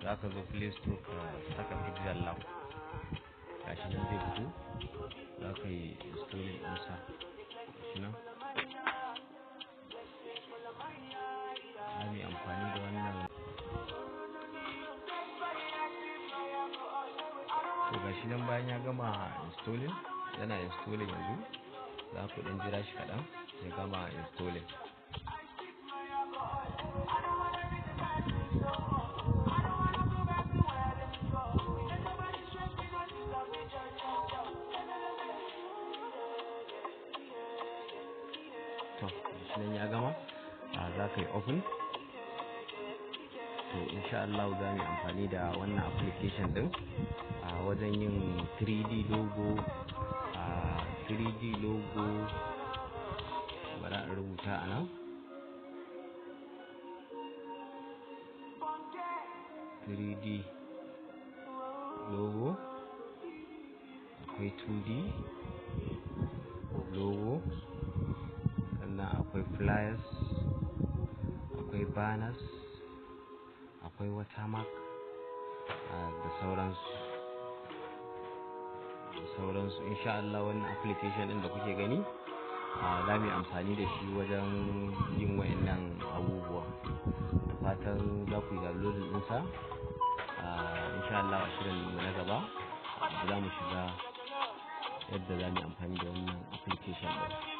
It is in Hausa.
za ka zo Play Store ka saka Pixel Lab, gashi nan zai fito, za ka yi installing ɗinsa, gashi nan. Za mu yi amfani da wannan. To gashi nan bayan ya gama installing, yana installing yanzu, za ku ɗan jira shi kaɗan ya gama installing. To shi nan ya gama, za ka yi open. To insha Allah za mu yi amfani da wannan application din a wajen yin 3D logo. 3D logo bari a rubuta a nan, 3D logo, akwai 2D logo, sannan akwai flyers, akwai banners, akwai watermark da sauransu. Insha Allah wannan application din da kuke gani za mu yi amfani da shi wajen yin wayannan abubuwa. Da fatan za ku yi downloading ɗinsa. Insha Allah a shirin mu na gaba za mu shiga yadda za mu yi amfani da wannan application ɗin.